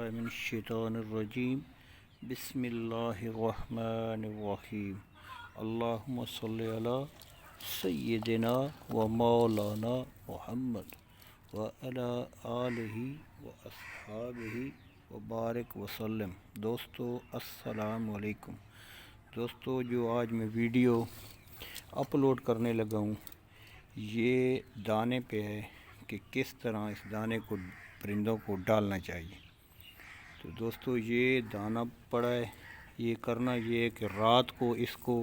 من الشیطان الرجیم بسم اللہ الرحمن الرحیم اللہم صلی علی سیدنا و مولانا محمد وعلی آلہ و اصحابہ وبارک وسلم۔ دوستو السلام علیکم۔ دوستو جو آج میں ویڈیو اپلوڈ کرنے لگا ہوں یہ دانے پہ ہے کہ کس طرح اس دانے کو پرندوں کو ڈالنا چاہیے۔ تو دوستو یہ دانہ پڑا ہے، یہ کرنا یہ ہے کہ رات کو اس کو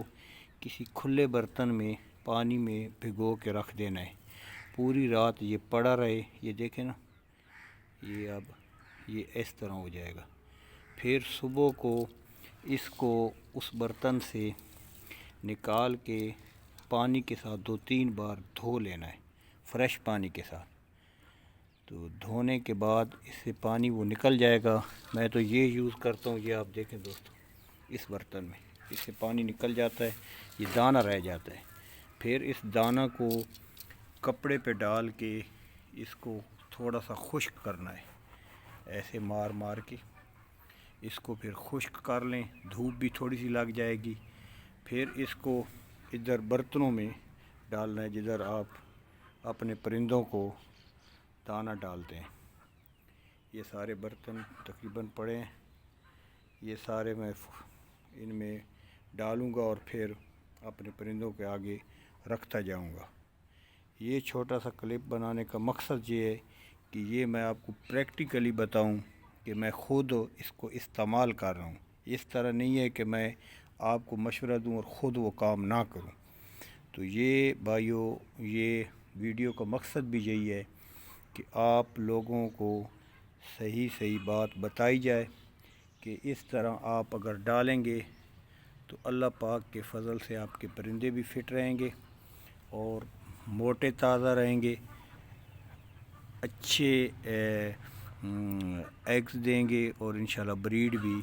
کسی کھلے برتن میں پانی میں بھگو کے رکھ دینا ہے، پوری رات یہ پڑا رہے۔ یہ دیکھیں نا، یہ اب یہ اس طرح ہو جائے گا۔ پھر صبح کو اس کو اس برتن سے نکال کے پانی کے ساتھ 2-3 بار دھو لینا ہے، فریش پانی کے ساتھ۔ تو دھونے کے بعد اس سے پانی وہ نکل جائے گا۔ میں تو یہ یوز کرتا ہوں، یہ آپ دیکھیں دوستو، اس برتن میں اس سے پانی نکل جاتا ہے، یہ دانہ رہ جاتا ہے۔ پھر اس دانہ کو کپڑے پہ ڈال کے اس کو تھوڑا سا خشک کرنا ہے، ایسے مار مار کے اس کو پھر خشک کر لیں، دھوپ بھی تھوڑی سی لگ جائے گی۔ پھر اس کو ادھر برتنوں میں ڈالنا ہے جدھر آپ اپنے پرندوں کو دانہ ڈالتے ہیں۔ یہ سارے برتن تقریباً پڑے ہیں، یہ سارے میں ان میں ڈالوں گا اور پھر اپنے پرندوں کے آگے رکھتا جاؤں گا۔ یہ چھوٹا سا کلپ بنانے کا مقصد یہ ہے کہ یہ میں آپ کو پریکٹیکلی بتاؤں کہ میں خود اس کو استعمال کر رہا ہوں۔ اس طرح نہیں ہے کہ میں آپ کو مشورہ دوں اور خود وہ کام نہ کروں۔ تو یہ بھائیو، یہ ویڈیو کا مقصد بھی یہی ہے کہ آپ لوگوں کو صحیح بات بتائی جائے کہ اس طرح آپ اگر ڈالیں گے تو اللہ پاک کے فضل سے آپ کے پرندے بھی فٹ رہیں گے اور موٹے تازہ رہیں گے، اچھے ایگز دیں گے اور انشاءاللہ بریڈ بھی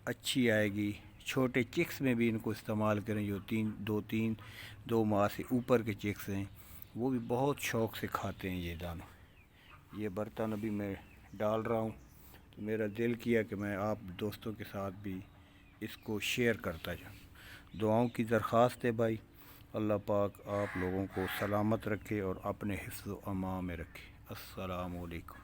اچھی آئے گی۔ چھوٹے چکس میں بھی ان کو استعمال کریں، جو 2 ماہ سے اوپر کے چکس ہیں وہ بھی بہت شوق سے کھاتے ہیں یہ دانہ۔ یہ برتن ابھی میں ڈال رہا ہوں تو میرا دل کیا کہ میں آپ دوستوں کے ساتھ بھی اس کو شیئر کرتا جاؤں۔ دعاؤں کی درخواست ہے بھائی، اللہ پاک آپ لوگوں کو سلامت رکھے اور اپنے حفظ و امان میں رکھے۔ السلام علیکم۔